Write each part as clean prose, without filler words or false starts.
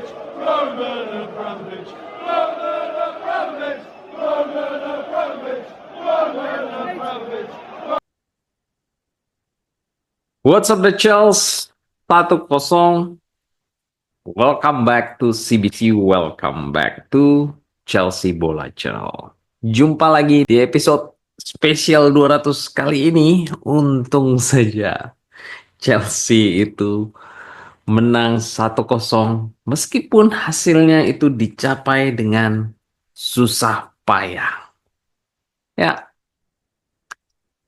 Abramovich, Roman Abramovich, Roman Abramovich, Roman Abramovich, Roman Abramovich. What's up the Chels? 1-0. Welcome back to CBC. Welcome back to Chelsea Bola Channel. Jumpa lagi di episode spesial 200 kali ini. Untung saja Chelsea itu menang 1-0 meskipun hasilnya itu dicapai dengan susah payah. Ya,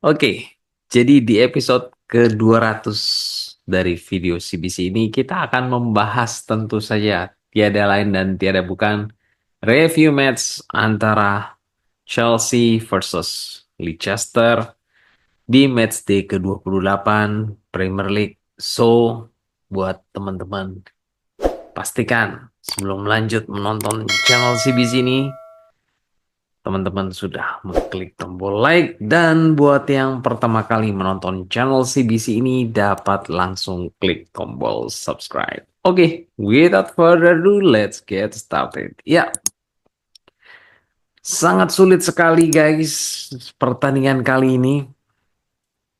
oke. Jadi di episode ke-200 dari video CBC ini kita akan membahas tentu saja tiada lain dan tiada bukan review match antara Chelsea versus Leicester di matchday ke-28 Premier League. So, buat teman-teman, pastikan sebelum lanjut menonton channel CBC ini, teman-teman sudah mengklik tombol like, dan buat yang pertama kali menonton channel CBC ini dapat langsung klik tombol subscribe. Oke, without further ado, let's get started. Ya, sangat sulit sekali guys pertandingan kali ini.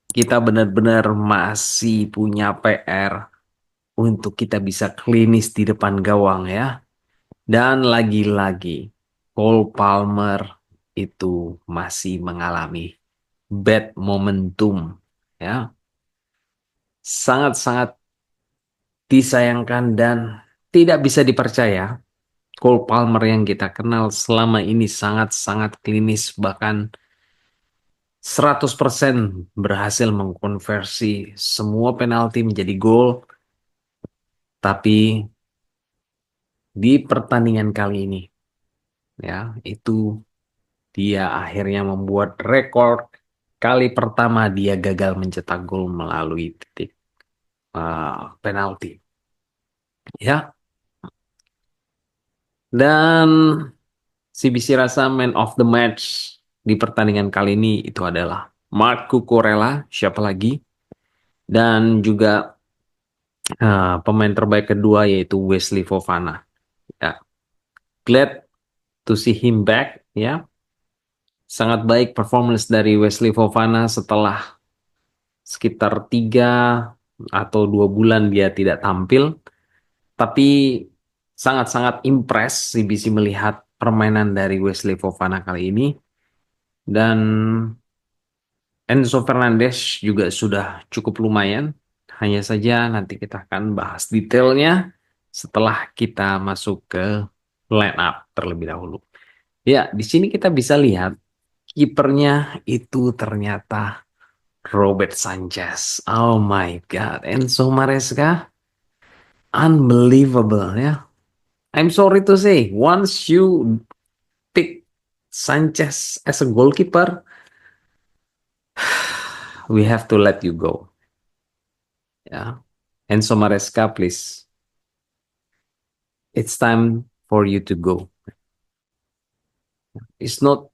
Kita benar-benar masih punya PR untuk kita bisa klinis di depan gawang ya. Dan lagi-lagi Cole Palmer itu masih mengalami bad momentum ya, sangat-sangat disayangkan dan tidak bisa dipercaya. Cole Palmer yang kita kenal selama ini sangat-sangat klinis, bahkan 100% berhasil mengkonversi semua penalti menjadi gol. Tapi di pertandingan kali ini ya, itu dia akhirnya membuat rekor kali pertama dia gagal mencetak gol melalui titik penalti. Ya, dan CBC rasa man of the match di pertandingan kali ini itu adalah Marc Cucurella, siapa lagi? Dan juga pemain terbaik kedua yaitu Wesley Fofana. Ya, glad to see him back ya. Sangat baik performance dari Wesley Fofana setelah sekitar 3 atau 2 bulan dia tidak tampil. Tapi sangat-sangat impress CBC melihat permainan dari Wesley Fofana kali ini. Dan Enzo Fernandez juga sudah cukup lumayan. Hanya saja nanti kita akan bahas detailnya setelah kita masuk ke line up terlebih dahulu. Ya, di sini kita bisa lihat kipernya itu ternyata Robert Sanchez. Oh my God, Enzo Maresca, unbelievable ya. I'm sorry to say, once you pick Sanchez as a goalkeeper, we have to let you go. Ya, Enzo Maresca, please. It's time for you to go. It's not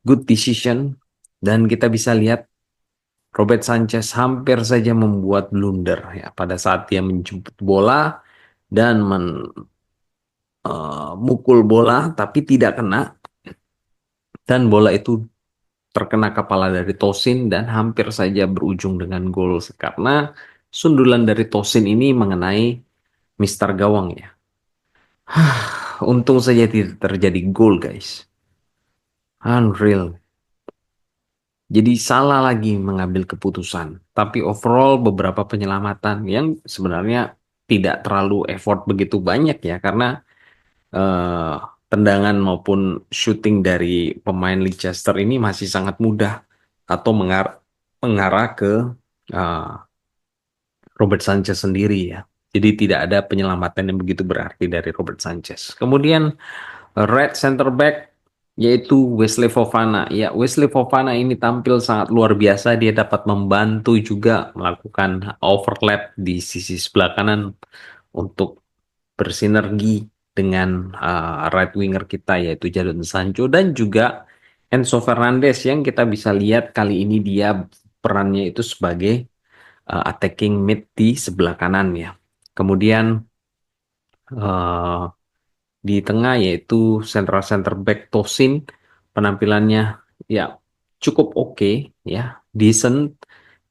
good decision. Dan kita bisa lihat Robert Sanchez hampir saja membuat blunder ya pada saat dia menjemput bola dan mukul bola tapi tidak kena, dan bola itu terkena kepala dari Tosin dan hampir saja berujung dengan gol karena sundulan dari Tosin ini mengenai Mister Gawang ya. Untung saja tidak terjadi gol guys. Unreal. Jadi salah lagi mengambil keputusan. Tapi overall beberapa penyelamatan yang sebenarnya tidak terlalu effort begitu banyak ya, karena eh, tendangan maupun shooting dari pemain Leicester ini masih sangat mudah atau mengarah ke eh, Robert Sanchez sendiri ya. Jadi tidak ada penyelamatan yang begitu berarti dari Robert Sanchez. Kemudian right center back yaitu Wesley Fofana. Ya, Wesley Fofana ini tampil sangat luar biasa. Dia dapat membantu juga melakukan overlap di sisi sebelah kanan untuk bersinergi dengan right winger kita yaitu Jadon Sancho dan juga Enzo Fernandez yang kita bisa lihat kali ini dia perannya itu sebagai attacking mid di sebelah kanan ya. Kemudian eh, di tengah yaitu central center back Tosin. Penampilannya ya cukup oke, ya, decent.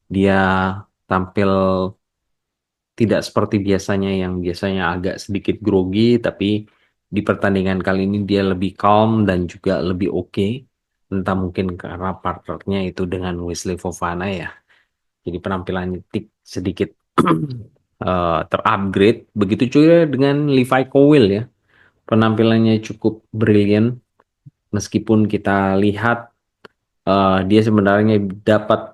Dia tampil tidak seperti biasanya yang biasanya agak sedikit grogi, tapi di pertandingan kali ini dia lebih calm dan juga lebih oke. Entah mungkin karena partnernya itu dengan Wesley Fofana ya. Jadi penampilannya sedikit terupgrade. Begitu juga dengan Levi Cowell ya. Penampilannya cukup brilian meskipun kita lihat dia sebenarnya dapat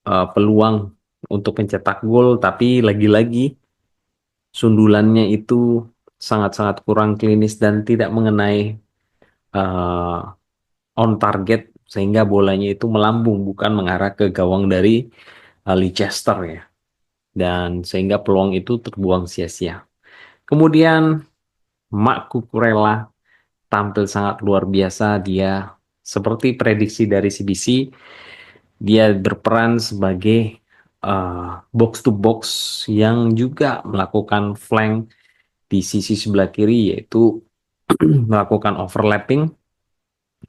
peluang untuk mencetak gol, tapi lagi-lagi sundulannya itu sangat-sangat kurang klinis dan tidak mengenai eh, on target, sehingga bolanya itu melambung bukan mengarah ke gawang dari Leicester ya, dan sehingga peluang itu terbuang sia-sia. Kemudian Marc Cucurella tampil sangat luar biasa. Dia seperti prediksi dari CBC, dia berperan sebagai box to box yang juga melakukan flank di sisi sebelah kiri, yaitu melakukan overlapping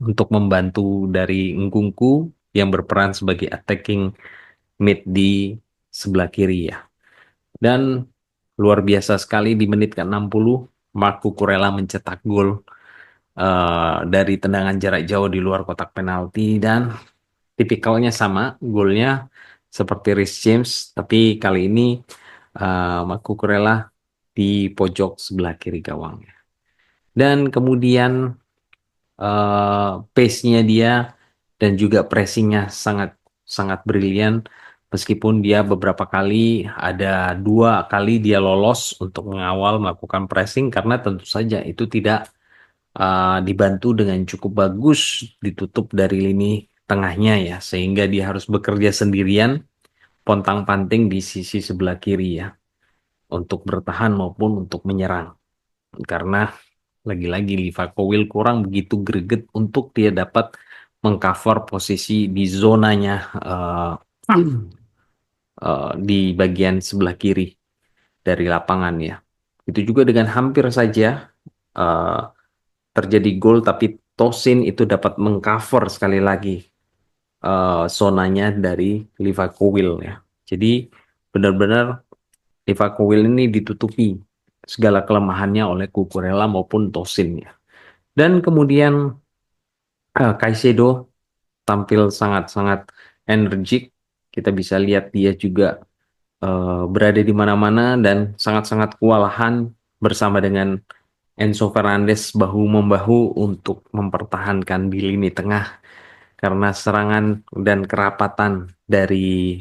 untuk membantu dari Ngungku yang berperan sebagai attacking mid di sebelah kiri ya. Dan luar biasa sekali di menit ke-60 Marc Cucurella mencetak gol dari tendangan jarak jauh di luar kotak penalti, dan tipikalnya sama golnya seperti Reece James, tapi kali ini Marc Cucurella di pojok sebelah kiri gawang. Dan kemudian pace-nya dia dan juga pressingnya sangat sangat brilian, meskipun dia beberapa kali, ada 2 kali dia lolos untuk mengawal melakukan pressing karena tentu saja itu tidak dibantu dengan cukup bagus ditutup dari lini tengahnya ya, sehingga dia harus bekerja sendirian pontang-panting di sisi sebelah kiri ya, untuk bertahan maupun untuk menyerang, karena lagi-lagi Livakowill kurang begitu greget untuk dia dapat mengcover posisi di zonanya di bagian sebelah kiri dari lapangan ya. Itu juga dengan hampir saja eh, terjadi gol, tapi Tosin itu dapat mengcover sekali lagi zonanya dari Livakowill ya. Jadi benar-benar Livakowill ini ditutupi segala kelemahannya oleh Cucurella maupun Tosin ya. Dan kemudian Caicedo tampil sangat-sangat energik. Kita bisa lihat dia juga berada di mana-mana dan sangat-sangat kewalahan bersama dengan Enzo Fernandez bahu-membahu untuk mempertahankan di lini tengah, karena serangan dan kerapatan dari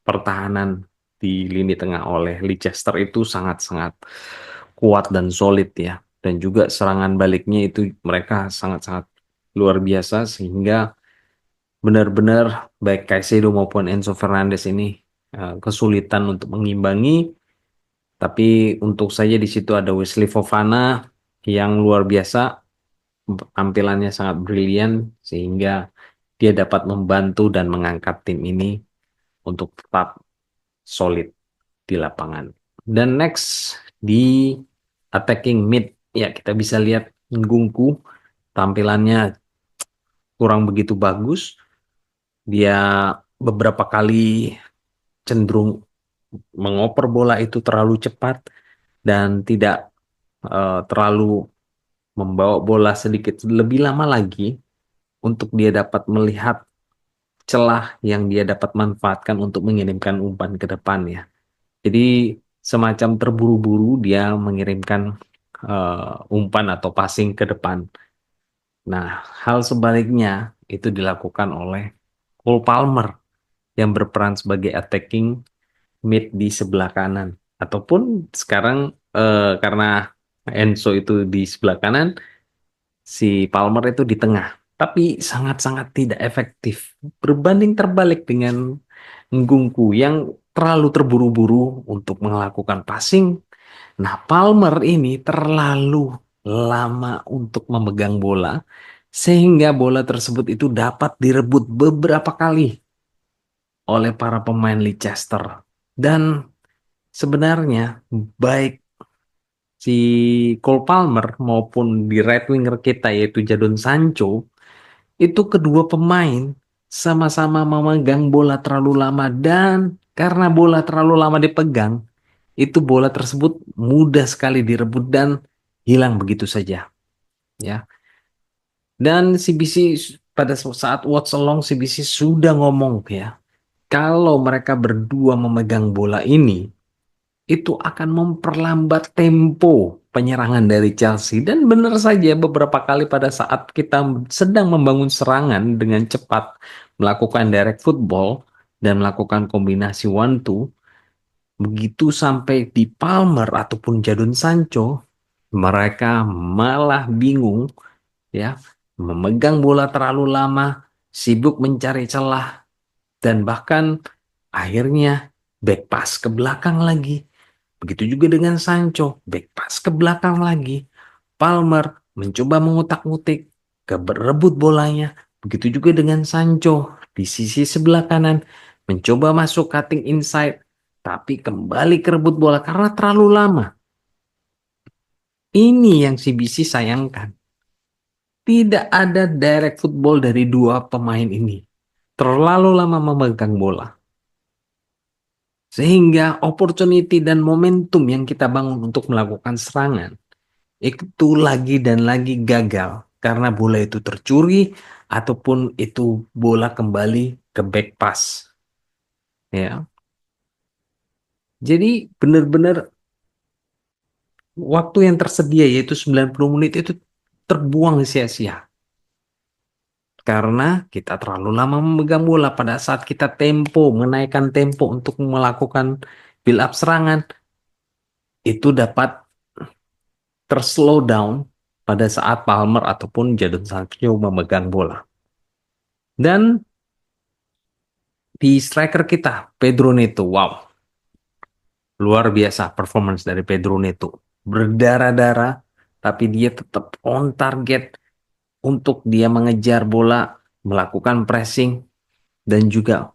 pertahanan di lini tengah oleh Leicester itu sangat-sangat kuat dan solid ya. Dan juga serangan baliknya itu mereka sangat-sangat luar biasa, sehingga benar-benar baik Caicedo maupun Enzo Fernandez ini kesulitan untuk mengimbangi. Tapi untuk saja di situ ada Wesley Fofana yang luar biasa, tampilannya sangat brilian, sehingga dia dapat membantu dan mengangkat tim ini untuk tetap solid di lapangan. Dan next di attacking mid ya, kita bisa lihat Ngungku tampilannya kurang begitu bagus. Dia beberapa kali cenderung mengoper bola itu terlalu cepat dan tidak terlalu membawa bola sedikit lebih lama lagi untuk dia dapat melihat celah yang dia dapat manfaatkan untuk mengirimkan umpan ke depan ya. Jadi semacam terburu-buru dia mengirimkan umpan atau passing ke depan. Nah, hal sebaliknya itu dilakukan oleh Cole Palmer yang berperan sebagai attacking mid di sebelah kanan. Ataupun sekarang karena Enzo itu di sebelah kanan, si Palmer itu di tengah. Tapi sangat-sangat tidak efektif. Berbanding terbalik dengan Ngungku yang terlalu terburu-buru untuk melakukan passing. Nah, Palmer ini terlalu lama untuk memegang bola, sehingga bola tersebut itu dapat direbut beberapa kali oleh para pemain Leicester. Dan sebenarnya baik si Cole Palmer maupun di right winger kita yaitu Jadon Sancho, itu kedua pemain sama-sama memegang bola terlalu lama, dan karena bola terlalu lama dipegang, itu bola tersebut mudah sekali direbut dan hilang begitu saja, ya. Dan CBC pada saat watch along, CBC sudah ngomong ya, kalau mereka berdua memegang bola ini, itu akan memperlambat tempo penyerangan dari Chelsea. Dan benar saja beberapa kali pada saat kita sedang membangun serangan dengan cepat, melakukan direct football dan melakukan kombinasi one two, begitu sampai di Palmer ataupun Jadon Sancho, mereka malah bingung ya, memegang bola terlalu lama, sibuk mencari celah, dan bahkan akhirnya back pass ke belakang lagi. Begitu juga dengan Sancho, back pass ke belakang lagi. Palmer mencoba mengutak-ngutik, berebut bolanya. Begitu juga dengan Sancho di sisi sebelah kanan, mencoba masuk cutting inside, tapi kembali kerebut bola karena terlalu lama. Ini yang CBC sayangkan. Tidak ada direct football dari dua pemain ini. Terlalu lama memegang bola. Sehingga opportunity dan momentum yang kita bangun untuk melakukan serangan itu lagi dan lagi gagal. Karena bola itu tercuri ataupun itu bola kembali ke back pass. Ya. Jadi benar-benar waktu yang tersedia yaitu 90 menit itu terbuang sia-sia. Karena kita terlalu lama memegang bola. Pada saat kita menaikkan tempo untuk melakukan build up serangan, itu dapat terslow down pada saat Palmer ataupun Jadon Sancho memegang bola. Dan di striker kita, Pedro Neto, wow, luar biasa performance dari Pedro Neto. Berdarah-darah, tapi dia tetap on target untuk dia mengejar bola, melakukan pressing, dan juga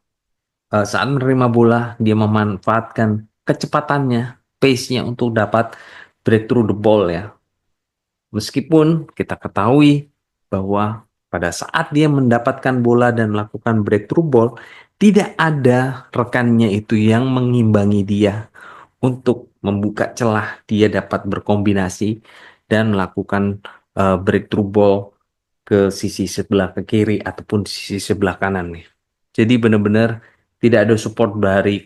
saat menerima bola, dia memanfaatkan kecepatannya, pace-nya untuk dapat breakthrough the ball ya. Meskipun kita ketahui bahwa pada saat dia mendapatkan bola dan melakukan breakthrough ball, tidak ada rekannya itu yang mengimbangi dia untuk membuka celah dia dapat berkombinasi dan melakukan breakthrough ball ke sisi sebelah ke kiri ataupun sisi sebelah kanan nih. Jadi benar-benar tidak ada support dari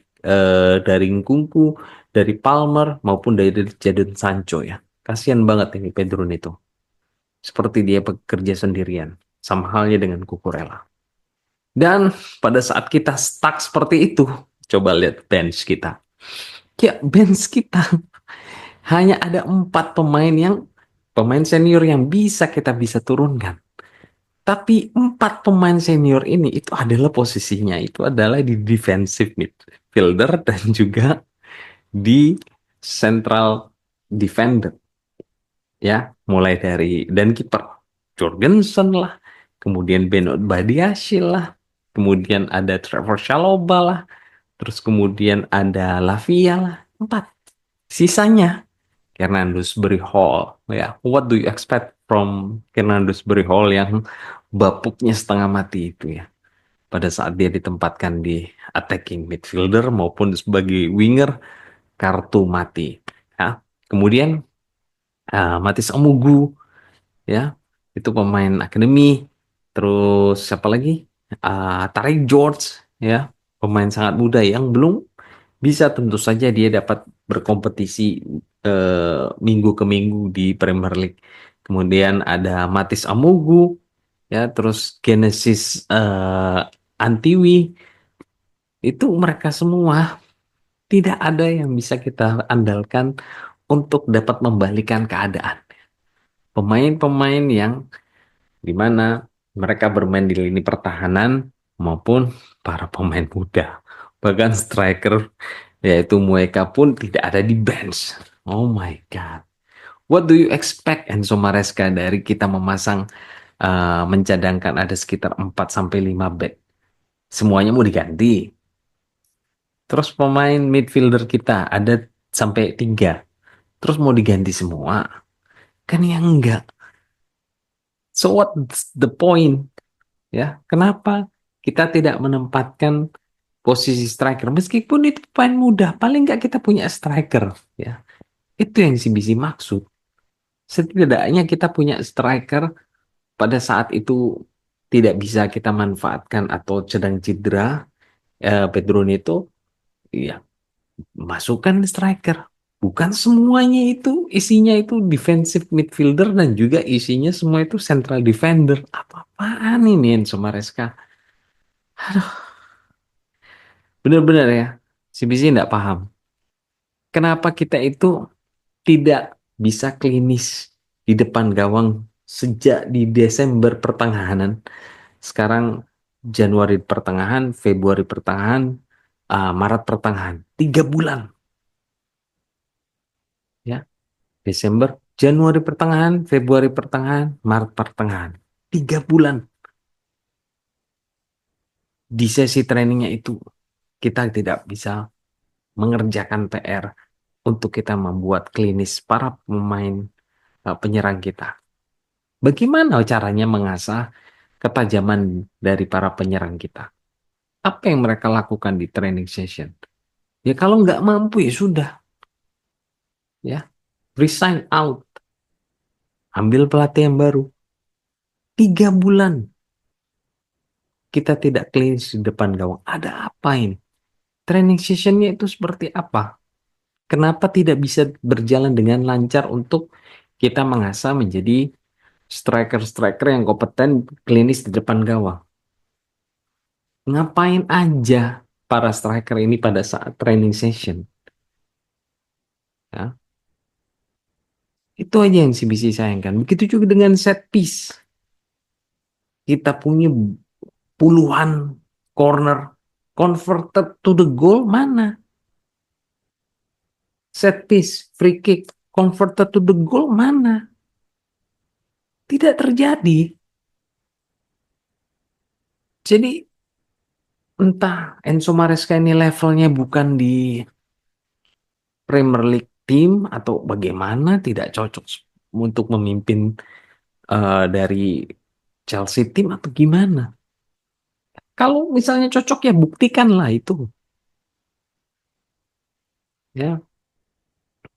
Nkunku, dari Palmer maupun dari Jadon Sancho ya. Kasihan banget ini Pedro itu. Seperti dia bekerja sendirian, sama halnya dengan Cucurella. Dan pada saat kita stuck seperti itu, coba lihat bench kita. Ya, bench kita hanya ada 4 pemain senior yang kita bisa turunkan. Tapi 4 pemain senior ini itu adalah posisinya itu adalah di defensive midfielder dan juga di central defender. Ya, mulai dari dan kiper Jorgensen lah, kemudian Benoit Badiashile lah, kemudian ada Trevor Chalobah lah, terus kemudian ada Lavia lah, 4. Sisanya Hernandez-Berry Hall ya. What do you expect from Hernandez-Berry Hall yang bapuknya setengah mati itu ya, pada saat dia ditempatkan di attacking midfielder maupun sebagai winger, kartu mati ya. Kemudian Matis Omugu ya, itu pemain akademi. Terus siapa lagi? Tarik George ya, pemain sangat muda yang belum bisa, tentu saja dia dapat berkompetisi minggu ke minggu di Premier League. Kemudian ada Matis Amugu ya, terus Genesis Antiwi. Itu mereka semua tidak ada yang bisa kita andalkan untuk dapat membalikan keadaan. Pemain-pemain yang dimana mereka bermain di lini pertahanan maupun para pemain muda. Bahkan striker yaitu Mueka pun tidak ada di bench. Oh my God. What do you expect Enzo Maresca dari kita memasang mencadangkan ada sekitar 4-5 back. Semuanya mau diganti. Terus pemain midfielder kita ada sampai 3. terus mau diganti semua, kan ya enggak. So what's the point? Ya, kenapa kita tidak menempatkan posisi striker? Meskipun itu pemain muda, paling nggak kita punya striker. Ya, itu yang CBC maksud. Setidaknya kita punya striker pada saat itu tidak bisa kita manfaatkan atau sedang cedera, Pedro Neto, ya masukkan striker. Bukan semuanya itu isinya itu defensive midfielder dan juga isinya semua itu central defender. Apa-apaan ini Enzo Maresca? Benar-benar ya, CBC tidak paham. Kenapa kita itu tidak bisa klinis di depan gawang sejak di Desember pertengahan. Sekarang Januari pertengahan, Februari pertengahan, Maret pertengahan. 3 bulan. Ya, Desember, Januari pertengahan, Februari pertengahan, Maret pertengahan. 3 bulan. Di sesi trainingnya itu kita tidak bisa mengerjakan PR untuk kita membuat klinis para pemain penyerang kita. Bagaimana caranya mengasah ketajaman dari para penyerang kita? Apa yang mereka lakukan di training session? Ya kalau nggak mampu ya sudah, ya resign out, ambil pelatih yang baru. 3 bulan kita tidak klinis di depan gawang. Ada apa ini? Training sessionnya itu seperti apa? Kenapa tidak bisa berjalan dengan lancar untuk kita mengasah menjadi striker-striker yang kompeten klinis di depan gawang? Ngapain aja para striker ini pada saat training session? Ya, itu aja yang CBC sayangkan. Begitu juga dengan set piece. Kita punya puluhan corner converted to the goal mana? Set piece, free kick converted to the goal mana? Tidak terjadi. Jadi entah Enzo Maresca ini levelnya bukan di Premier League team atau bagaimana, tidak cocok untuk memimpin dari Chelsea team atau gimana. Kalau misalnya cocok ya buktikanlah itu. Ya,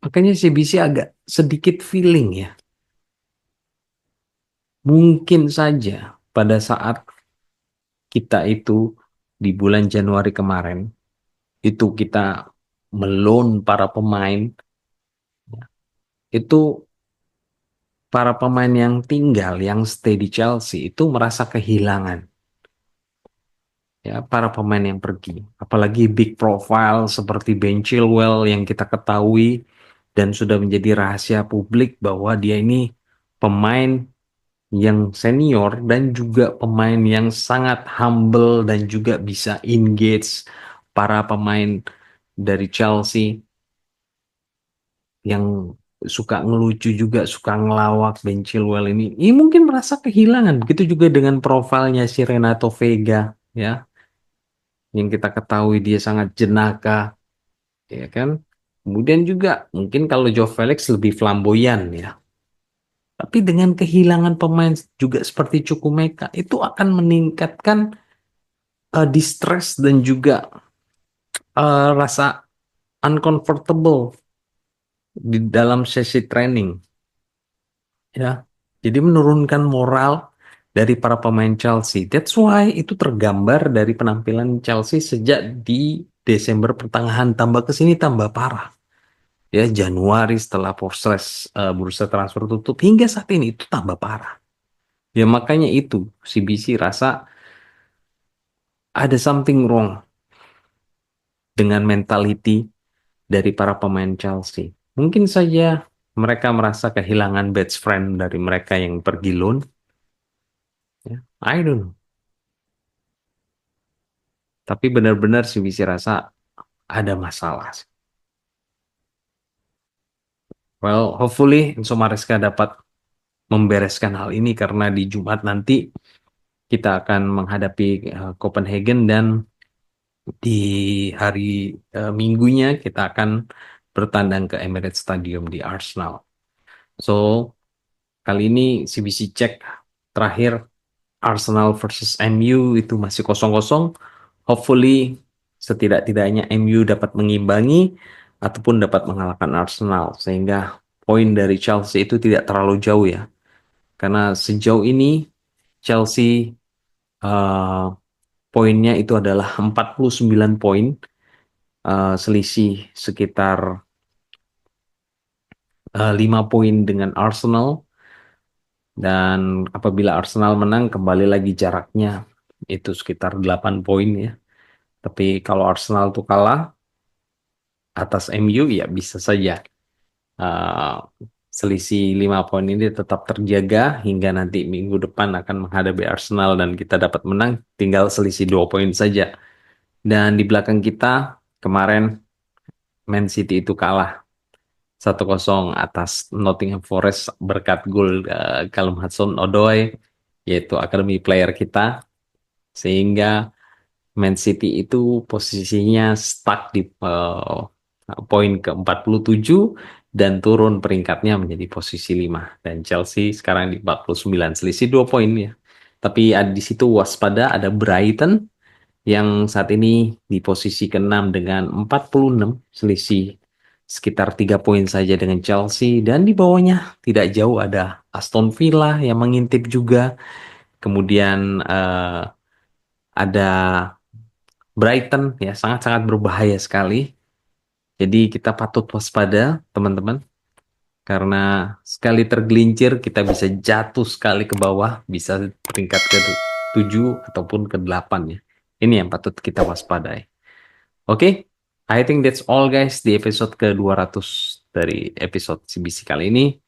makanya CBC agak sedikit feeling ya. Mungkin saja pada saat kita itu di bulan Januari kemarin itu kita meloan para pemain, itu para pemain yang tinggal, yang stay di Chelsea itu merasa kehilangan ya para pemain yang pergi. Apalagi big profile seperti Ben Chilwell yang kita ketahui dan sudah menjadi rahasia publik bahwa dia ini pemain yang senior dan juga pemain yang sangat humble dan juga bisa engage para pemain dari Chelsea yang suka ngelucu juga, suka ngelawak. Ben Chilwell ini mungkin merasa kehilangan. Begitu juga dengan profilnya si Renato Vega, ya, yang kita ketahui dia sangat jenaka, ya kan. Kemudian juga mungkin kalau Joe Felix lebih flamboyan, ya. Tapi dengan kehilangan pemain juga seperti Chukwuemeka, itu akan meningkatkan distress dan juga rasa uncomfortable di dalam sesi training, ya. Jadi menurunkan moral dari para pemain Chelsea. That's why itu tergambar dari penampilan Chelsea sejak di Desember pertengahan, tambah ke sini tambah parah. Ya, Januari setelah proses bursa transfer tutup hingga saat ini itu tambah parah. Ya makanya itu CBC rasa ada something wrong dengan mentality dari para pemain Chelsea. Mungkin saja mereka merasa kehilangan best friend dari mereka yang pergi loan. Ya, I don't know. Tapi benar-benar CBC rasa ada masalah. Well, hopefully Enzo Maresca dapat membereskan hal ini karena di Jumat nanti kita akan menghadapi Copenhagen dan di hari Minggunya kita akan bertandang ke Emirates Stadium di Arsenal. So, kali ini CBC cek terakhir Arsenal versus MU itu masih 0-0. Hopefully setidak-tidaknya MU dapat mengimbangi ataupun dapat mengalahkan Arsenal sehingga poin dari Chelsea itu tidak terlalu jauh ya. Karena sejauh ini Chelsea eh, poinnya itu adalah 49 poin, selisih sekitar 5 poin dengan Arsenal, dan apabila Arsenal menang kembali lagi jaraknya itu sekitar 8 poin ya. Tapi kalau Arsenal tuh kalah atas MU ya bisa saja uh, selisih 5 poin ini tetap terjaga hingga nanti minggu depan akan menghadapi Arsenal dan kita dapat menang tinggal selisih 2 poin saja. Dan di belakang kita kemarin Man City itu kalah 1-0 atas Nottingham Forest berkat gol Callum Hudson-Odoi, yaitu academy player kita, sehingga Man City itu posisinya stuck di poin ke-47 dan turun peringkatnya menjadi posisi 5. Dan Chelsea sekarang di 49, selisih 2 poin ya. Tapi di situ waspada ada Brighton yang saat ini di posisi ke-6 dengan 46, selisih sekitar 3 poin saja dengan Chelsea, dan di bawahnya tidak jauh ada Aston Villa yang mengintip juga. Kemudian ada Brighton ya, sangat-sangat berbahaya sekali. Jadi kita patut waspada teman-teman, karena sekali tergelincir kita bisa jatuh sekali ke bawah, bisa peringkat ke-7 ataupun ke-8 ya. Ini yang patut kita waspadai. Oke, I think that's all guys di episode ke-200 dari episode CBC kali ini.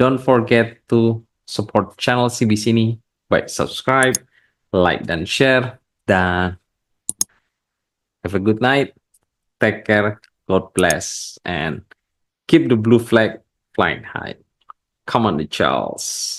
Don't forget to support channel CBC ini by subscribe, like, dan share. Dan have a good night. Take care. God bless. And keep the blue flag flying high. Come on, the Charles.